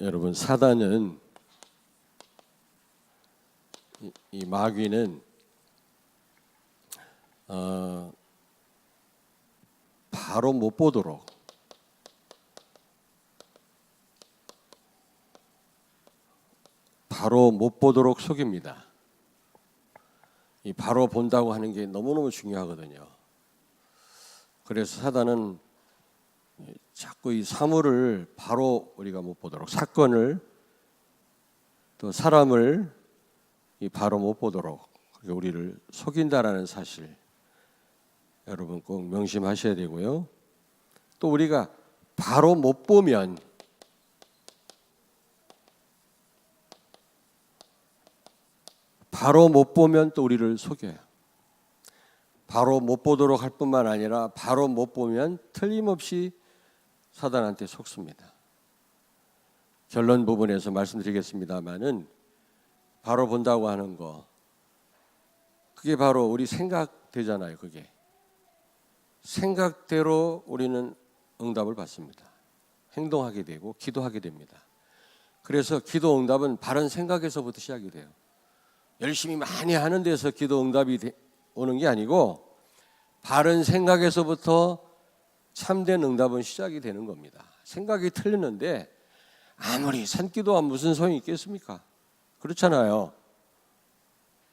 여러분, 사단은, 이 마귀는 바로 못 보도록 속입니다. 이 바로 본다고 하는 게 너무너무 중요하거든요. 그래서 사단은 자꾸 이 사물을 바로 우리가 못 보도록, 사건을 또 사람을 이 바로 못 보도록 우리를 속인다라는 사실, 여러분 꼭 명심하셔야 되고요. 또 우리가 바로 못 보면 또 우리를 속여요. 바로 못 보도록 할 뿐만 아니라 바로 못 보면 틀림없이 사단한테 속습니다. 결론 부분에서 말씀드리겠습니다마는, 바로 본다고 하는 거, 그게 바로 우리 생각되잖아요. 그게 생각대로 우리는 응답을 받습니다. 행동하게 되고 기도하게 됩니다. 그래서 기도 응답은 바른 생각에서부터 시작이 돼요. 열심히 많이 하는 데서 기도 응답이 오는 게 아니고, 바른 생각에서부터 참된 응답은 시작이 되는 겁니다. 생각이 틀리는데 아무리 산기도가 무슨 소용이 있겠습니까? 그렇잖아요.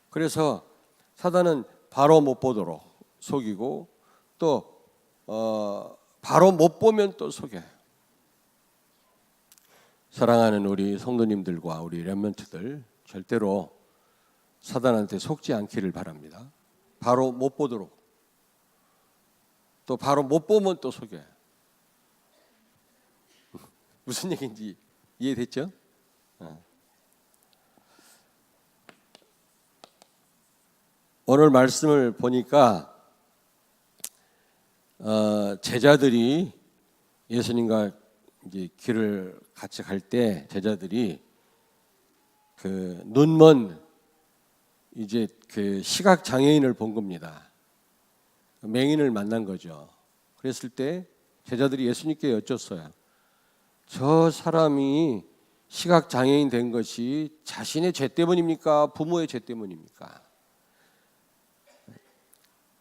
그래서 사단은 바로 못 보도록 속이고, 또 바로 못 보면 또 속여요. 사랑하는 우리 성도님들과 우리 렘넌트들, 절대로 사단한테 속지 않기를 바랍니다. 바로 못 보도록, 또 바로 못 보면 또 속여요. 무슨 얘기인지 이해됐죠? 오늘 말씀을 보니까 제자들이 예수님과 이제 길을 같이 갈 때 제자들이 그 눈먼 이제 그 시각 장애인을 본 겁니다. 맹인을 만난 거죠. 그랬을 때 제자들이 예수님께 여쭙어요. 저 사람이 시각 장애인 된 것이 자신의 죄 때문입니까? 부모의 죄 때문입니까?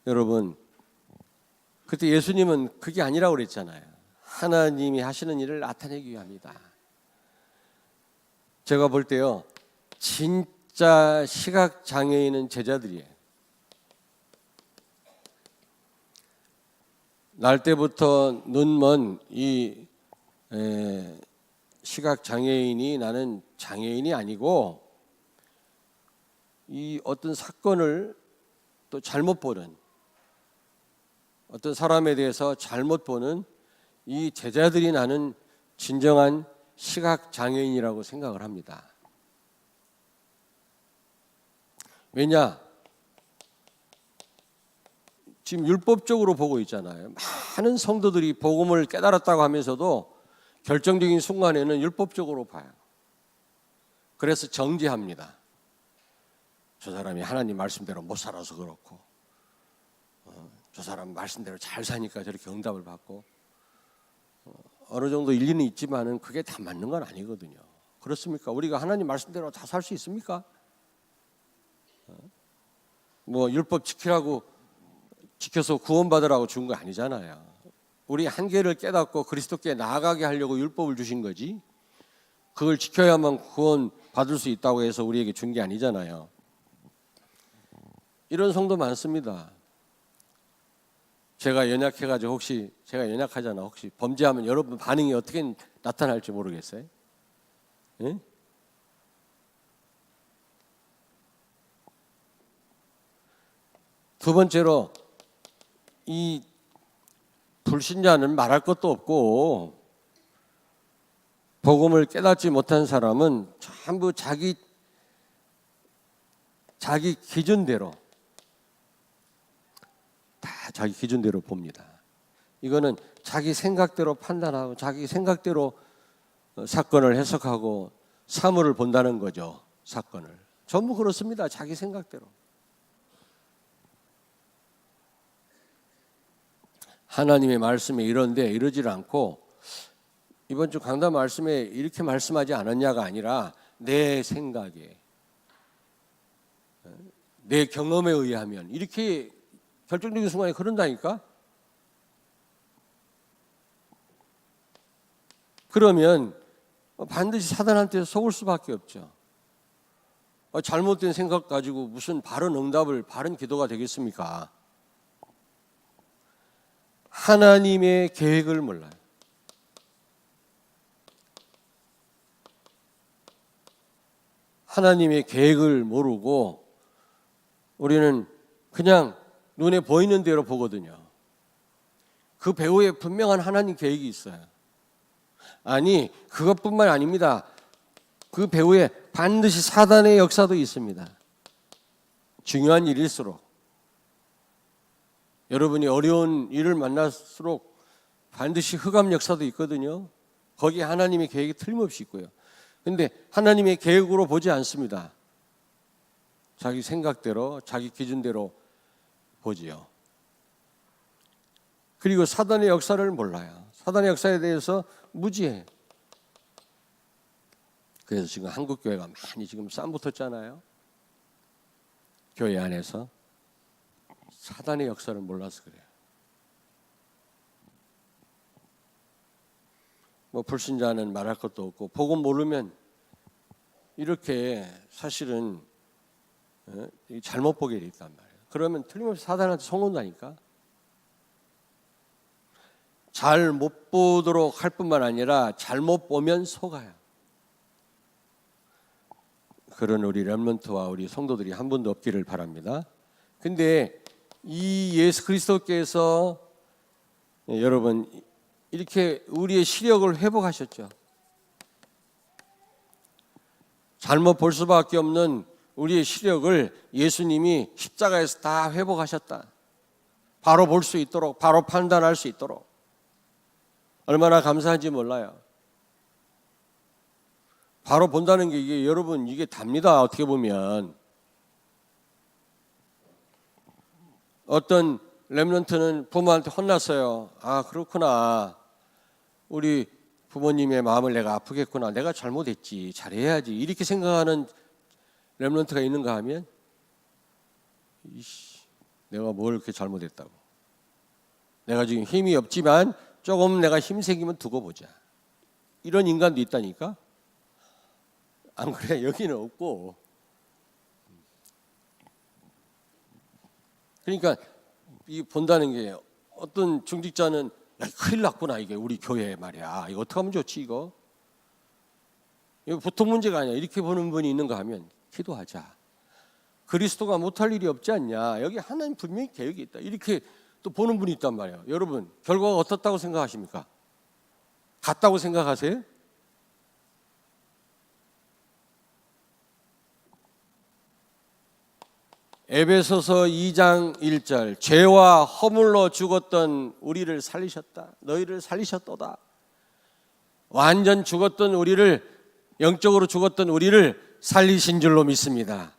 여러분, 그때 예수님은 그게 아니라고 그랬잖아요. 하나님이 하시는 일을 나타내기 위함이다. 제가 볼 때요, 진짜 시각 장애인은 제자들이에요. 날 때부터 눈먼 이 시각 장애인이 나는 장애인이 아니고, 이 어떤 사건을 또 잘못 보는, 어떤 사람에 대해서 잘못 보는 이 제자들이 나는 진정한 시각 장애인이라고 생각을 합니다. 왜냐? 지금 율법적으로 보고 있잖아요. 많은 성도들이 복음을 깨달았다고 하면서도 결정적인 순간에는 율법적으로 봐요. 그래서 정죄합니다. 저 사람이 하나님 말씀대로 못 살아서 그렇고, 저 사람 말씀대로 잘 사니까 저렇게 응답을 받고, 어느 정도 일리는 있지만은 그게 다 맞는 건 아니거든요. 그렇습니까? 우리가 하나님 말씀대로 다 살 수 있습니까? 뭐 율법 지켜서 구원받으라고 준 거 아니잖아요. 우리 한계를 깨닫고 그리스도께 나아가게 하려고 율법을 주신 거지, 그걸 지켜야만 구원받을 수 있다고 해서 우리에게 준 게 아니잖아요. 이런 성도 많습니다. 제가 연약해가지고, 혹시 제가 연약하잖아, 혹시 범죄하면 여러분 반응이 어떻게 나타날지 모르겠어요. 예? 두 번째로, 이 불신자는 말할 것도 없고, 복음을 깨닫지 못한 사람은 전부 자기 기준대로, 다 자기 기준대로 봅니다. 이거는 자기 생각대로 판단하고 자기 생각대로 사건을 해석하고 사물을 본다는 거죠. 사건을 전부 그렇습니다. 자기 생각대로. 하나님의 말씀에 이런데 이러질 않고, 이번 주 강단 말씀에 이렇게 말씀하지 않았냐가 아니라 내 생각에, 내 경험에 의하면 이렇게 결정적인 순간에 그런다니까. 그러면 반드시 사단한테 속을 수밖에 없죠. 잘못된 생각 가지고 무슨 바른 응답을, 바른 기도가 되겠습니까? 하나님의 계획을 몰라요. 하나님의 계획을 모르고 우리는 그냥 눈에 보이는 대로 보거든요. 그 배후에 분명한 하나님 계획이 있어요. 아니, 그것뿐만 아닙니다. 그 배후에 반드시 사단의 역사도 있습니다. 중요한 일일수록, 여러분이 어려운 일을 만날수록 반드시 흑암 역사도 있거든요. 거기에 하나님의 계획이 틀림없이 있고요. 그런데 하나님의 계획으로 보지 않습니다. 자기 생각대로, 자기 기준대로 보지요. 그리고 사단의 역사를 몰라요. 사단의 역사에 대해서 무지해. 그래서 지금 한국 교회가 많이 지금 쌈 붙었잖아요. 교회 안에서 사단의 역사를 몰라서 그래요. 불신자는 말할 것도 없고, 복음 모르면 이렇게 사실은 잘못 보게 돼 있단 말이에요. 그러면 틀림없이 사단한테 속는다니까. 잘 못 보도록 할 뿐만 아니라 잘못 보면 속아요. 그런 우리 렘넌트와 우리 성도들이 한 분도 없기를 바랍니다. 근데 이 예수 그리스도께서 여러분 이렇게 우리의 시력을 회복하셨죠. 잘못 볼 수밖에 없는 우리의 시력을 예수님이 십자가에서 다 회복하셨다. 바로 볼 수 있도록, 바로 판단할 수 있도록. 얼마나 감사한지 몰라요. 바로 본다는 게 이게 여러분 이게 답니다. 어떻게 보면 어떤 렘넌트는 부모한테 혼났어요. 아, 그렇구나. 우리 부모님의 마음을 내가 아프겠구나. 내가 잘못했지. 잘해야지. 이렇게 생각하는 렘넌트가 있는가 하면 내가 뭘 그렇게 잘못했다고. 내가 지금 힘이 없지만 조금 내가 힘 생기면 두고 보자. 이런 인간도 있다니까. 안 그래? 여기는 없고. 그러니까 이 본다는 게 어떤 중직자는 야, 큰일 났구나 이게 우리 교회 말이야. 이거 어떻게 하면 좋지 이거? 이거 보통 문제가 아니야. 이렇게 보는 분이 있는가 하면 기도하자. 그리스도가 못할 일이 없지 않냐. 여기 하나님 분명히 계획이 있다. 이렇게 또 보는 분이 있단 말이에요. 여러분 결과가 어떻다고 생각하십니까? 같다고 생각하세요? 에베소서 2장 1절 죄와 허물로 죽었던 우리를 살리셨다. 너희를 살리셨도다. 완전 죽었던 우리를, 영적으로 죽었던 우리를 살리신 줄로 믿습니다.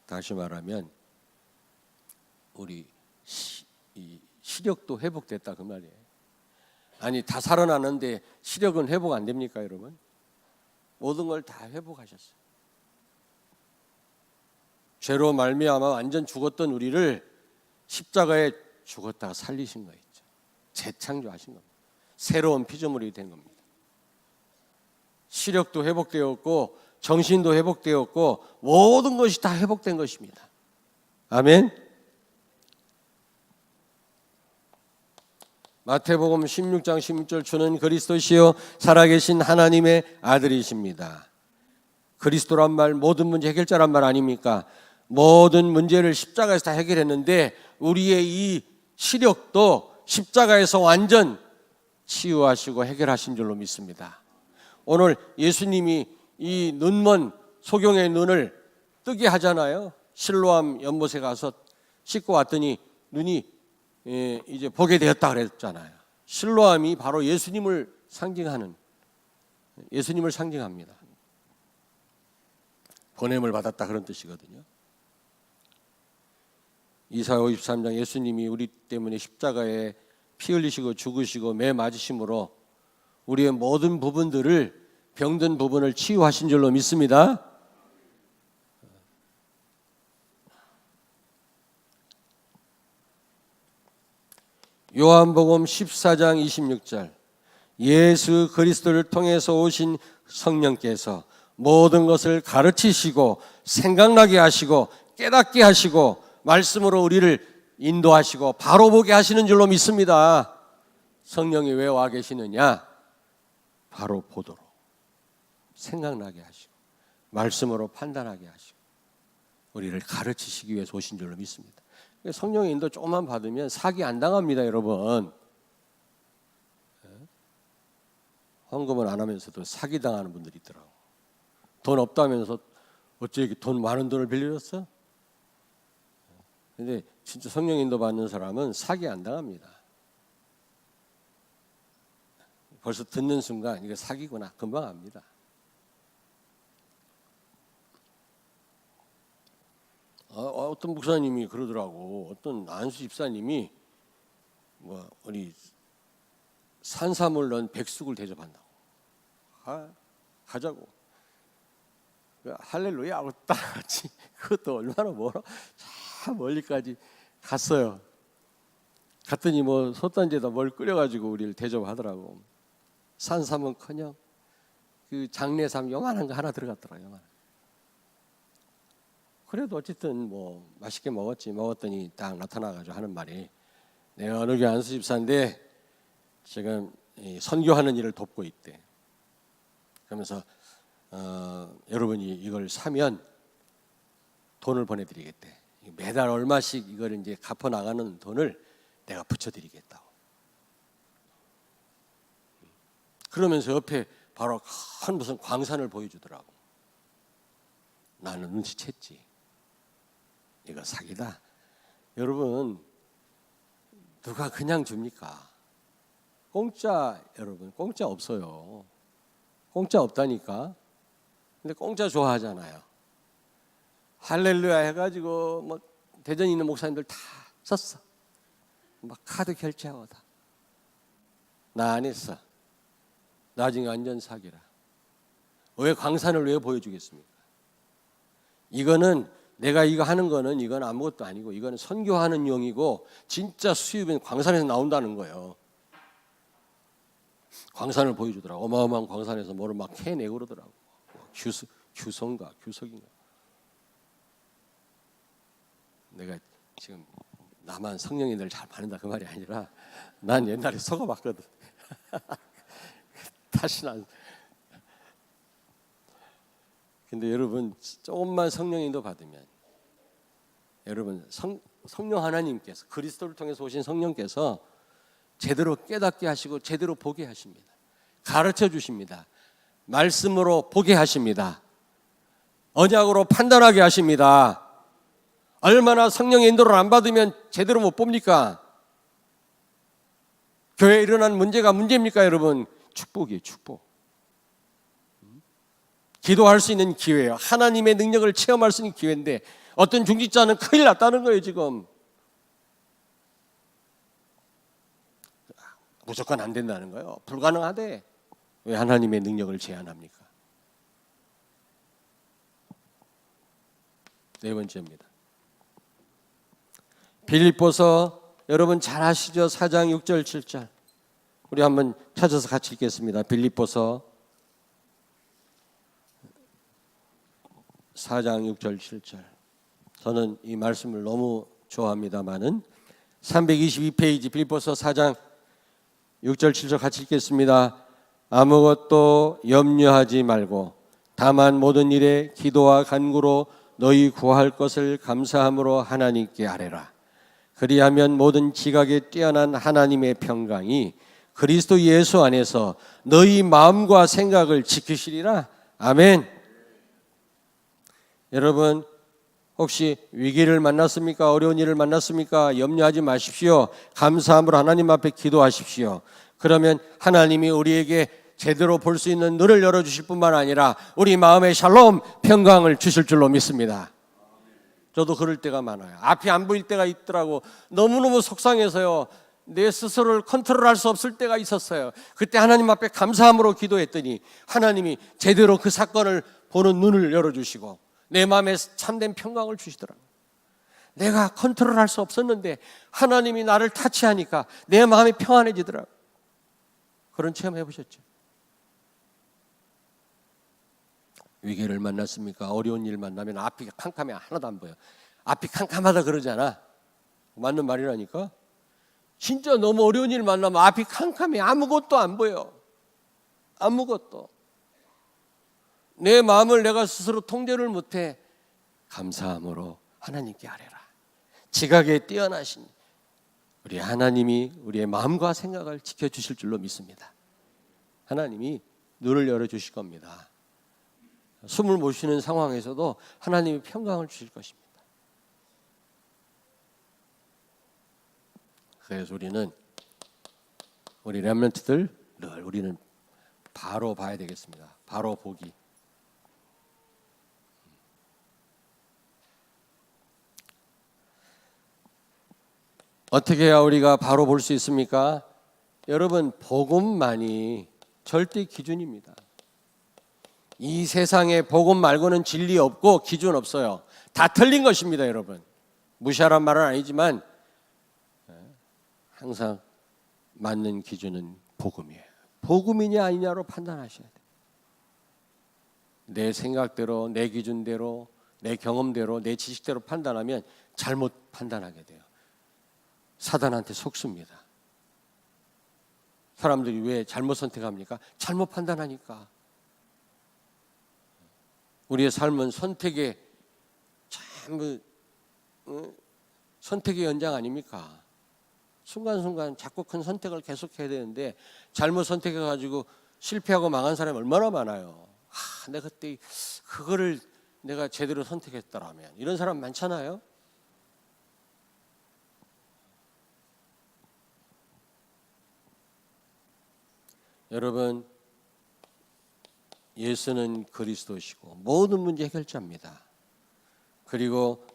다시 말하면 우리 시력도 회복됐다 그 말이에요. 아니 다 살아나는데 시력은 회복 안 됩니까 여러분? 모든 걸 다 회복하셨어요. 죄로 말미암아 완전 죽었던 우리를 십자가에 죽었다가 살리신 거 있죠. 재창조하신 겁니다. 새로운 피조물이 된 겁니다. 시력도 회복되었고 정신도 회복되었고 모든 것이 다 회복된 것입니다. 아멘. 마태복음 16장 16절 주는 그리스도시요 살아계신 하나님의 아들이십니다. 그리스도란 말 모든 문제 해결자란 말 아닙니까? 모든 문제를 십자가에서 다 해결했는데 우리의 이 시력도 십자가에서 완전 치유하시고 해결하신 줄로 믿습니다. 오늘 예수님이 이 눈먼 소경의 눈을 뜨게 하잖아요. 실로암 연못에 가서 씻고 왔더니 눈이 이제 보게 되었다 그랬잖아요. 실로암이 바로 예수님을 상징합니다. 보냄을 받았다 그런 뜻이거든요. 이사야 53장 예수님이 우리 때문에 십자가에 피 흘리시고 죽으시고 매 맞으심으로 우리의 모든 부분들을 병든 부분을 치유하신 줄로 믿습니다. 요한복음 14장 26절 예수 그리스도를 통해서 오신 성령께서 모든 것을 가르치시고 생각나게 하시고 깨닫게 하시고 말씀으로 우리를 인도하시고 바로 보게 하시는 줄로 믿습니다. 성령이 왜 와 계시느냐? 바로 보도록 생각나게 하시고 말씀으로 판단하게 하시고 우리를 가르치시기 위해서 오신 줄로 믿습니다. 성령의 인도 조금만 받으면 사기 안 당합니다, 여러분. 헌금을 안 하면서도 사기 당하는 분들이 있더라고. 돈 없다면서 어째 이렇게 돈 많은 돈을 빌려줬어? 근데 진짜 성령 인도 받는 사람은 사기 안 당합니다. 벌써 듣는 순간 이거 사기구나 금방 압니다. 어떤 목사님이 그러더라고. 어떤 안수 집사님이 우리 산삼을 넣은 백숙을 대접한다고. 가자고. 할렐루야 하고 따라갔지. 그것도 얼마나 멀어. 참 멀리까지 갔어요. 갔더니 솥단지에다 뭘 끓여가지고 우리를 대접하더라고. 산삼은커녕 그 장례삼 요만한 거 하나 들어갔더라고요. 요만한. 그래도 어쨌든 맛있게 먹었더니 딱 나타나가지고 하는 말이 내가 어느 교회 안수 집사인데 지금 선교하는 일을 돕고 있대. 그러면서 여러분이 이걸 사면 돈을 보내드리겠대. 매달 얼마씩 이걸 이제 갚아 나가는 돈을 내가 붙여드리겠다고. 그러면서 옆에 바로 큰 무슨 광산을 보여주더라고. 나는 눈치챘지. 이거 사기다. 여러분 누가 그냥 줍니까? 여러분 공짜 없어요. 공짜 없다니까. 근데 공짜 좋아하잖아요. 할렐루야 해가지고 대전에 있는 목사님들 다 썼어. 막 카드 결제하고 다. 나 안 했어. 나중에 완전 사기라. 왜 광산을 왜 보여주겠습니까? 이거는 내가 이거 하는 거는 이건 아무것도 아니고 이거는 선교하는 용이고 진짜 수입은 광산에서 나온다는 거예요. 광산을 보여주더라고. 어마어마한 광산에서 뭐를 막 캐내고 그러더라고. 규성인가. 내가 지금 나만 성령인들 잘 받는다 그 말이 아니라 난 옛날에 속아봤거든. 다시 난. 근데 여러분 조금만 성령인도 받으면 여러분 성령 하나님께서 그리스도를 통해서 오신 성령께서 제대로 깨닫게 하시고 제대로 보게 하십니다. 가르쳐 주십니다. 말씀으로 보게 하십니다. 언약으로 판단하게 하십니다. 얼마나 성령의 인도를 안 받으면 제대로 못 봅니까? 교회에 일어난 문제가 문제입니까, 여러분? 축복이에요, 축복. 기도할 수 있는 기회예요. 하나님의 능력을 체험할 수 있는 기회인데 어떤 중직자는 큰일 났다는 거예요, 지금. 무조건 안 된다는 거예요. 불가능하대. 왜 하나님의 능력을 제한합니까? 네 번째입니다. 빌립보서 여러분 잘 아시죠? 4장 6절 7절. 우리 한번 찾아서 같이 읽겠습니다. 빌립보서 4장 6절 7절. 저는 이 말씀을 너무 좋아합니다마는 322페이지 빌립보서 4장 6절 7절 같이 읽겠습니다. 아무것도 염려하지 말고 다만 모든 일에 기도와 간구로 너희 구할 것을 감사함으로 하나님께 아뢰라. 그리하면 모든 지각에 뛰어난 하나님의 평강이 그리스도 예수 안에서 너희 마음과 생각을 지키시리라. 아멘. 여러분 혹시 위기를 만났습니까? 어려운 일을 만났습니까? 염려하지 마십시오. 감사함으로 하나님 앞에 기도하십시오. 그러면 하나님이 우리에게 제대로 볼 수 있는 눈을 열어주실 뿐만 아니라 우리 마음에 샬롬 평강을 주실 줄로 믿습니다. 저도 그럴 때가 많아요. 앞이 안 보일 때가 있더라고. 너무너무 속상해서요. 내 스스로를 컨트롤할 수 없을 때가 있었어요. 그때 하나님 앞에 감사함으로 기도했더니 하나님이 제대로 그 사건을 보는 눈을 열어주시고 내 마음에 참된 평강을 주시더라고요. 내가 컨트롤할 수 없었는데 하나님이 나를 타치하니까 내 마음이 평안해지더라고요. 그런 체험 해보셨죠? 위기를 만났습니까? 어려운 일 만나면 앞이 캄캄해 하나도 안 보여. 앞이 캄캄하다 그러잖아. 맞는 말이라니까. 진짜 너무 어려운 일 만나면 앞이 캄캄해. 아무것도 안 보여. 아무것도. 내 마음을 내가 스스로 통제를 못해. 감사함으로 하나님께 아뢰라. 지각에 뛰어나신 우리 하나님이 우리의 마음과 생각을 지켜주실 줄로 믿습니다. 하나님이 눈을 열어주실 겁니다. 숨을 못 쉬는 상황에서도 하나님이 평강을 주실 것입니다. 그래서 우리 렘넌트들 늘 우리는 바로 봐야 되겠습니다. 바로 보기. 어떻게 해야 우리가 바로 볼 수 있습니까? 여러분, 복음만이 절대 기준입니다. 이 세상에 복음 말고는 진리 없고 기준 없어요. 다 틀린 것입니다, 여러분. 무시하란 말은 아니지만 항상 맞는 기준은 복음이에요. 복음이냐 아니냐로 판단하셔야 돼요. 내 생각대로, 내 기준대로, 내 경험대로, 내 지식대로 판단하면 잘못 판단하게 돼요. 사단한테 속습니다. 사람들이 왜 잘못 선택합니까? 잘못 판단하니까. 우리의 삶은 선택의 선택의 연장 아닙니까? 순간순간 자꾸 큰 선택을 계속해야 되는데 잘못 선택해가지고 실패하고 망한 사람이 얼마나 많아요. 내가 그때 그거를 내가 제대로 선택했더라면 이런 사람 많잖아요. 여러분, 예수는 그리스도시고 모든 문제 해결자입니다. 그리고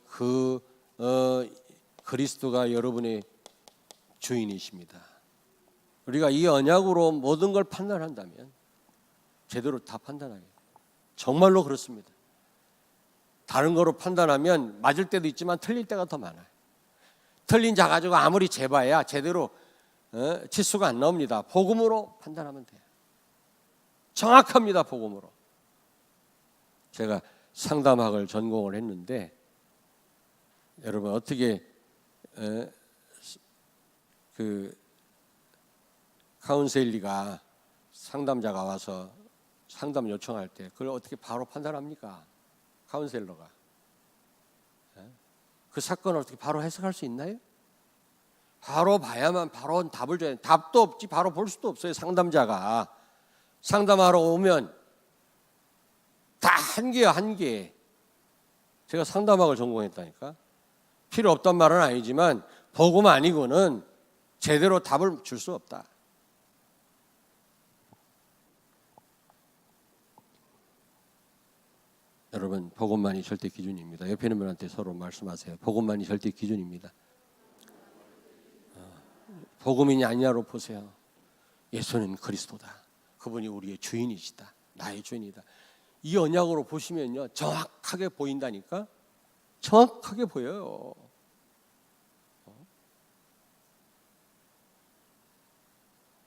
그리스도가 여러분의 주인이십니다. 우리가 이 언약으로 모든 걸 판단한다면 제대로 다 판단하게 돼요. 정말로 그렇습니다. 다른 거로 판단하면 맞을 때도 있지만 틀릴 때가 더 많아요. 틀린 자 가지고 아무리 재봐야 제대로 치수가 안 나옵니다. 복음으로 판단하면 돼요. 정확합니다. 복음으로. 제가 상담학을 전공을 했는데 여러분 어떻게 그 카운셀리가 상담자가 와서 상담 요청할 때 그걸 어떻게 바로 판단합니까? 카운셀러가 그 사건을 어떻게 바로 해석할 수 있나요? 바로 봐야만 바로 답을 줘야 돼. 답도 없지 바로 볼 수도 없어요. 상담자가 상담하러 오면 다 한계야, 한계. 제가 상담학을 전공했다니까. 필요 없단 말은 아니지만 복음 아니고는 제대로 답을 줄 수 없다. 여러분, 복음만이 절대 기준입니다. 옆에 있는 분한테 서로 말씀하세요. 복음만이 절대 기준입니다. 복음이냐 아니냐로 보세요. 예수는 그리스도다. 그분이 우리의 주인이시다. 나의 주인이다. 이 언약으로 보시면요, 정확하게 보인다니까. 정확하게 보여요.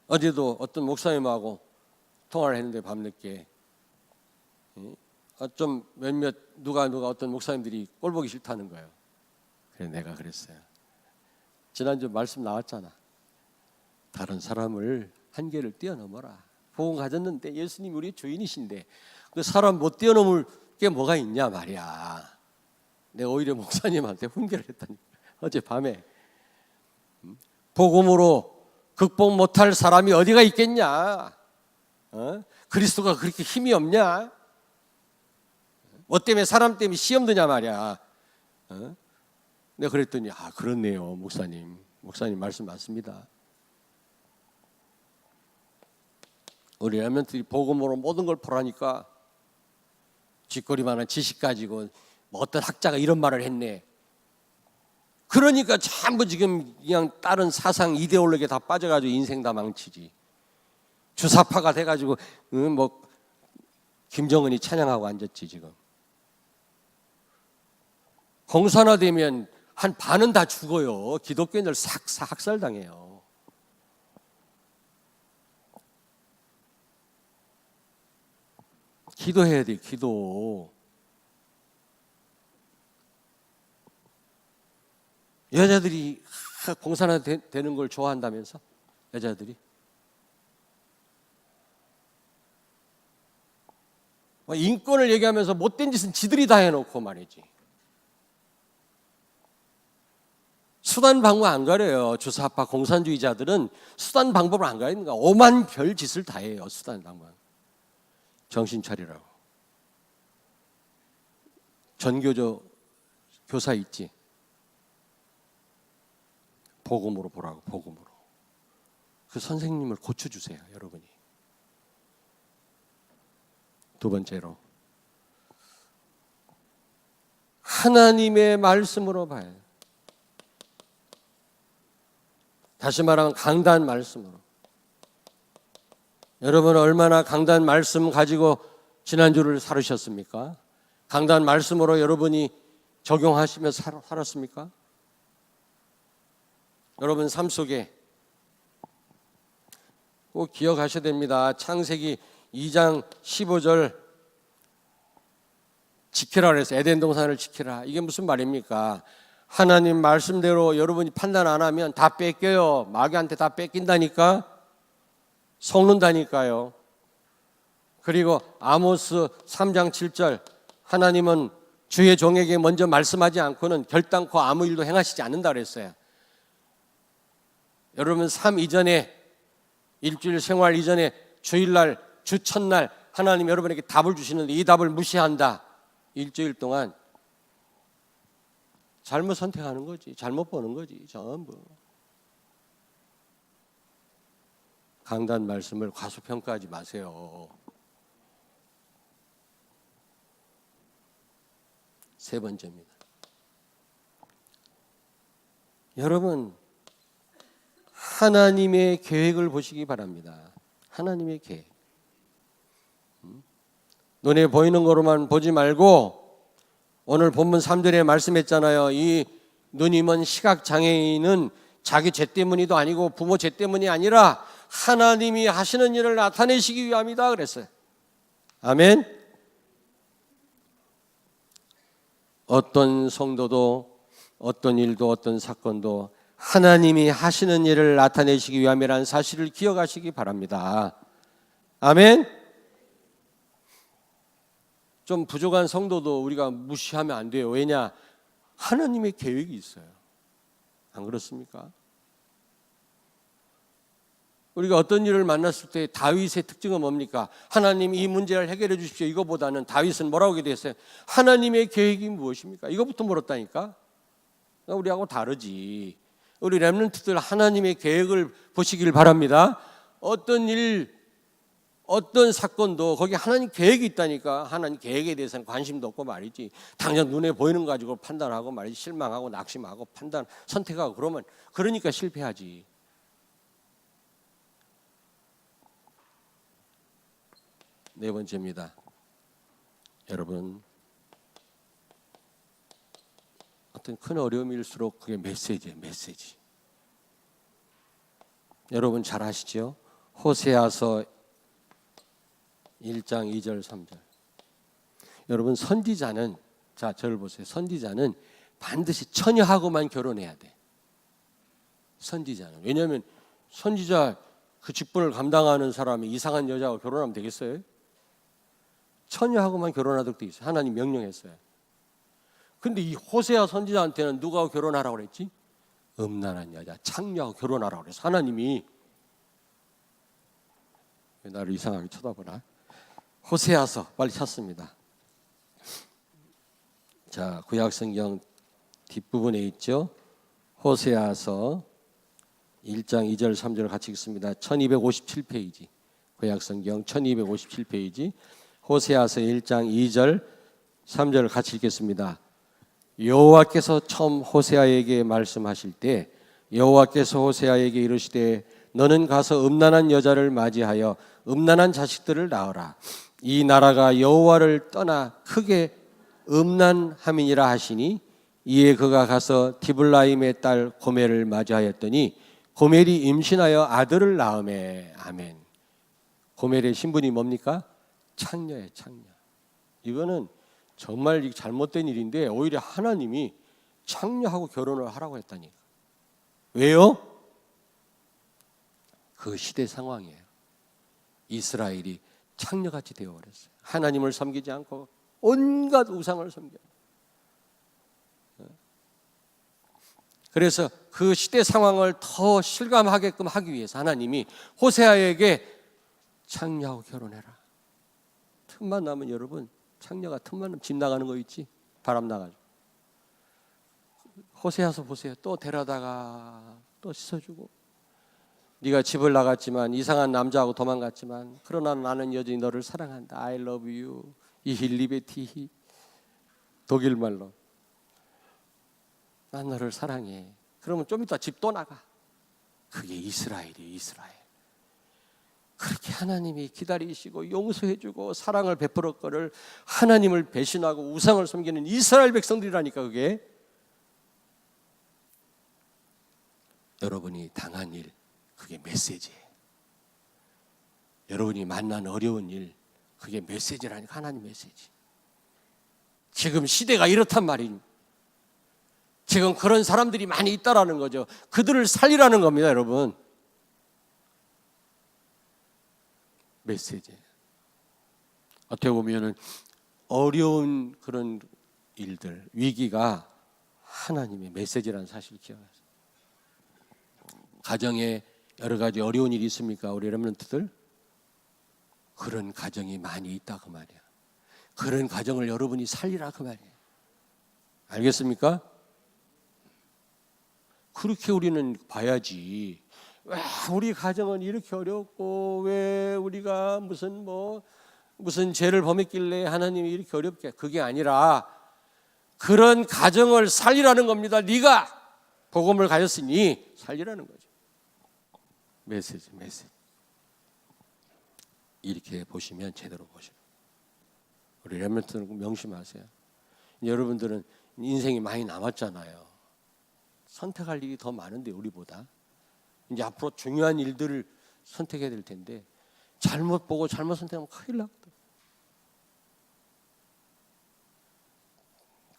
어제도 어떤 목사님하고 통화를 했는데 밤늦게 좀 누가 어떤 목사님들이 꼴 보기 싫다는 거예요. 그래서 내가 그랬어요. 지난주 말씀 나왔잖아. 다른 사람을 한계를 뛰어넘어라. 복음 가졌는데 예수님이 우리 주인이신데 그 사람 못 뛰어넘을 게 뭐가 있냐 말이야. 내가 오히려 목사님한테 훈계를 했다니까. 어젯밤에 복음으로 극복 못할 사람이 어디가 있겠냐? 그리스도가 그렇게 힘이 없냐? 뭐 때문에 사람 때문에 시험 드냐 말이야. 내가 그랬더니 그렇네요 목사님. 목사님 말씀 맞습니다. 우리 렘넌트들이 복음으로 모든 걸 보라니까 쥐꼬리만한 지식 가지고 뭐 어떤 학자가 이런 말을 했네. 그러니까 전부 지금 그냥 다른 사상 이데올로기에 다 빠져가지고 인생 다 망치지. 주사파가 돼가지고 뭐 김정은이 찬양하고 앉았지 지금. 공산화되면 한 반은 다 죽어요. 기독교인들 싹 학살당해요. 기도해야 돼, 기도. 여자들이 공산화되는 걸 좋아한다면서? 여자들이? 인권을 얘기하면서 못된 짓은 지들이 다 해놓고 말이지. 수단 방법 안 가려요. 주사파 공산주의자들은 수단 방법을 안 가리니까 오만 별 짓을 다 해요. 수단 방법. 정신 차리라고. 전교조 교사 있지. 복음으로 보라고, 복음으로. 그 선생님을 고쳐주세요, 여러분이. 두 번째로, 하나님의 말씀으로 봐요. 다시 말하면 강단 말씀으로. 여러분 얼마나 강단 말씀 가지고 지난주를 살으셨습니까? 강단 말씀으로 여러분이 적용하시며 살았습니까? 여러분 삶 속에 꼭 기억하셔야 됩니다. 창세기 2장 15절 지키라 그래서 에덴 동산을 지키라. 이게 무슨 말입니까? 하나님 말씀대로 여러분이 판단 안 하면 다 뺏겨요. 마귀한테 다 뺏긴다니까. 속는다니까요. 그리고 아모스 3장 7절 하나님은 주의 종에게 먼저 말씀하지 않고는 결단코 아무 일도 행하시지 않는다 그랬어요. 여러분 삶 이전에 일주일 생활 이전에 주일날 주 첫날 하나님 여러분에게 답을 주시는데 이 답을 무시한다. 일주일 동안 잘못 선택하는 거지. 잘못 보는 거지. 전부. 강단 말씀을 과소평가하지 마세요. 세 번째입니다. 여러분 하나님의 계획을 보시기 바랍니다. 하나님의 계획. 눈에 보이는 거로만 보지 말고 오늘 본문 3절에 말씀했잖아요. 이 눈이 먼 시각장애인은 자기 죄 때문이도 아니고 부모 죄 때문이 아니라 하나님이 하시는 일을 나타내시기 위함이다 그랬어요. 아멘. 어떤 성도도 어떤 일도 어떤 사건도 하나님이 하시는 일을 나타내시기 위함이라는 사실을 기억하시기 바랍니다. 아멘. 좀 부족한 성도도 우리가 무시하면 안 돼요. 왜냐? 하나님의 계획이 있어요. 안 그렇습니까? 우리가 어떤 일을 만났을 때 다윗의 특징은 뭡니까? 하나님 이 문제를 해결해 주십시오. 이거보다는 다윗은 뭐라고 얘기했어요? 하나님의 계획이 무엇입니까? 이거부터 물었다니까. 우리하고 다르지. 우리 렘넌트들 하나님의 계획을 보시길 바랍니다. 어떤 일, 어떤 사건도 거기 하나님 계획이 있다니까. 하나님 계획에 대해서는 관심도 없고 말이지. 당장 눈에 보이는 거 가지고 판단하고 말이지. 실망하고 낙심하고 판단, 선택하고 그러니까 실패하지. 네 번째입니다. 여러분 어떤 큰 어려움일수록 그게 메시지예요. 메시지. 여러분 잘 아시죠? 호세아서 1장 2절 3절. 여러분 선지자는 자 저를 보세요. 선지자는 반드시 처녀하고만 결혼해야 돼. 선지자는. 왜냐하면 선지자 그 직분을 감당하는 사람이 이상한 여자하고 결혼하면 되겠어요? 처녀하고만 결혼하도록 돼 있어요. 하나님 명령했어요. 근데 이 호세아 선지자한테는 누가 결혼하라고 그랬지? 음란한 여자, 창녀하고 결혼하라고 그래서 하나님이 왜 나를 이상하게 쳐다보나? 호세아서 빨리 찾습니다. 자, 구약성경 뒷부분에 있죠. 호세아서 1장 2절 3절 같이 읽습니다. 1257페이지. 구약성경 1257페이지. 호세아서 1장 2절 3절 같이 읽겠습니다. 여호와께서 처음 호세아에게 말씀하실 때 여호와께서 호세아에게 이르시되 너는 가서 음란한 여자를 맞이하여 음란한 자식들을 낳으라. 이 나라가 여호와를 떠나 크게 음란함이니라 하시니 이에 그가 가서 디블라임의 딸 고멜을 맞이하였더니 고멜이 임신하여 아들을 낳으매. 아멘. 고멜의 신분이 뭡니까? 창녀예요, 창녀. 이거는 정말 잘못된 일인데 오히려 하나님이 창녀하고 결혼을 하라고 했다니까. 왜요? 그 시대 상황이에요. 이스라엘이 창녀같이 되어버렸어요. 하나님을 섬기지 않고 온갖 우상을 섬겨요. 그래서 그 시대 상황을 더 실감하게끔 하기 위해서 하나님이 호세아에게 창녀하고 결혼해라. 틈만 나면 여러분, 창녀가 틈만 나면 집 나가는 거 있지? 바람 나가지고. 호세아서 보세요. 또 데려다가 또 씻어주고. 네가 집을 나갔지만 이상한 남자하고 도망갔지만 그러나 나는 여전히 너를 사랑한다. I love you. 이 힐리베티히. 독일 말로. 난 너를 사랑해. 그러면 좀 이따 집 또 나가. 그게 이스라엘이에요, 이스라엘. 그렇게 하나님이 기다리시고 용서해주고 사랑을 베풀었거를 하나님을 배신하고 우상을 섬기는 이스라엘 백성들이라니까. 그게 여러분이 당한 일, 그게 메시지예요. 여러분이 만난 어려운 일, 그게 메시지라니까. 하나님 메시지. 지금 시대가 이렇단 말입니다. 지금 그런 사람들이 많이 있다라는 거죠. 그들을 살리라는 겁니다, 여러분. 메시지. 어떻게 보면은 어려운 그런 일들, 위기가 하나님의 메시지라는 사실을 기억하세요. 가정에 여러 가지 어려운 일이 있습니까? 우리 렘넌트들? 그런 가정이 많이 있다 그 말이야. 그런 가정을 여러분이 살리라 그 말이에요. 알겠습니까? 그렇게 우리는 봐야지. 왜 우리 가정은 이렇게 어렵고 왜 우리가 무슨 죄를 범했길래 하나님이 이렇게 어렵게. 그게 아니라 그런 가정을 살리라는 겁니다. 네가 복음을 가졌으니 살리라는 거죠. 메시지. 이렇게 보시면 제대로 보시면. 우리 렘넌트는 명심하세요. 여러분들은 인생이 많이 남았잖아요. 선택할 일이 더 많은데 우리보다. 이제 앞으로 중요한 일들을 선택해야 될 텐데 잘못 보고 잘못 선택하면 큰일 나거든.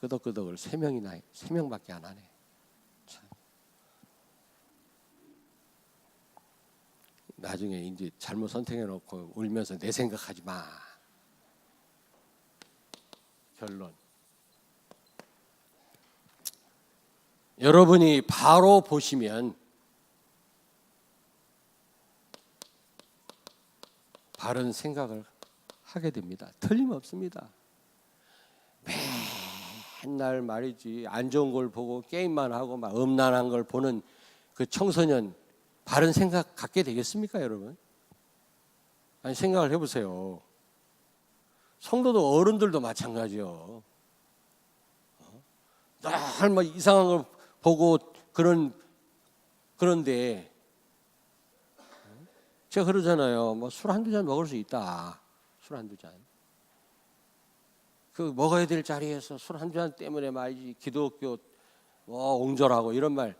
끄덕끄덕을 3명밖에 안 하네. 참. 나중에 이제 잘못 선택해놓고 울면서 내 생각하지 마. 결론. 여러분이 바로 보시면 바른 생각을 하게 됩니다. 틀림없습니다. 맨날 말이지 안 좋은 걸 보고 게임만 하고 막 음란한 걸 보는 그 청소년 바른 생각 갖게 되겠습니까, 여러분? 아니 생각을 해보세요. 성도도 어른들도 마찬가지요. 날 막 이상한 걸 보고 그런데 제가 그러잖아요. 뭐 술 한두 잔 먹을 수 있다. 술 한두 잔. 그 먹어야 될 자리에서 술 한두 잔 때문에 말이지 기독교 옹졸하고 이런 말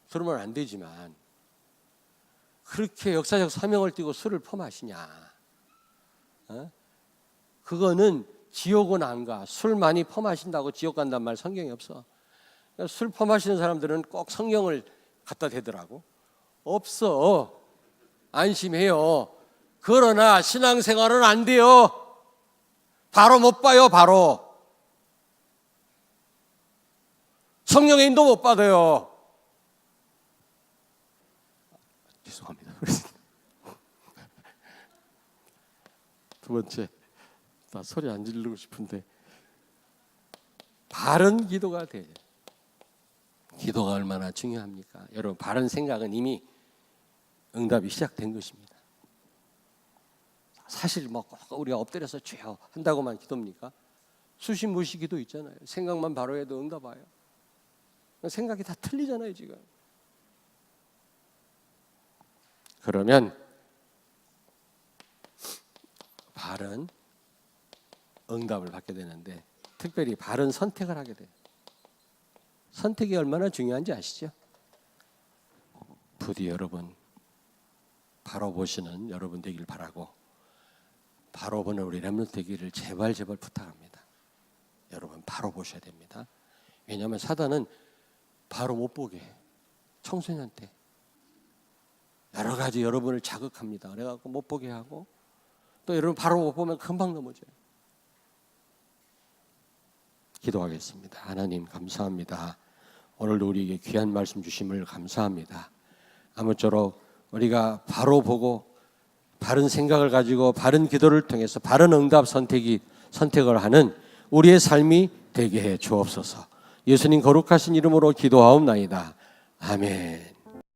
들으면 안 되지만 그렇게 역사적 사명을 띠고 술을 퍼마시냐? 그거는 지옥은 안 가. 술 많이 퍼마신다고 지옥 간단 말 성경에 없어. 술 퍼마시는 사람들은 꼭 성경을 갖다 대더라고. 없어. 안심해요. 그러나 신앙생활은 안 돼요. 바로 못 봐요. 바로. 성령의 인도 못 받아요. 죄송합니다. 두 번째, 나 소리 안 지르고 싶은데 바른 기도가 돼요. 기도가 얼마나 중요합니까? 여러분, 바른 생각은 이미 응답이 시작된 것입니다. 사실 뭐 우리가 엎드려서 주여 한다고만 기도입니까? 수시무시 기도 있잖아요. 생각만 바로 해도 응답 와요. 생각이 다 틀리잖아요, 지금. 그러면 바른 응답을 받게 되는데, 특별히 바른 선택을 하게 돼요. 선택이 얼마나 중요한지 아시죠? 부디 여러분 바로 보시는 여러분 되길 바라고, 바로 보는 우리 렘넌트 되기를 제발 부탁합니다. 여러분 바로 보셔야 됩니다. 왜냐하면 사단은 바로 못 보게 해요. 청소년한테 여러 가지 여러분을 자극합니다. 그래갖고 못 보게 하고, 또 여러분 바로 못 보면 금방 넘어져요. 기도하겠습니다. 하나님 감사합니다. 오늘도 우리에게 귀한 말씀 주심을 감사합니다. 아무쪼록 우리가 바로 보고 바른 생각을 가지고 바른 기도를 통해서 바른 응답 선택을 하는 우리의 삶이 되게 해 주옵소서. 예수님 거룩하신 이름으로 기도하옵나이다. 아멘.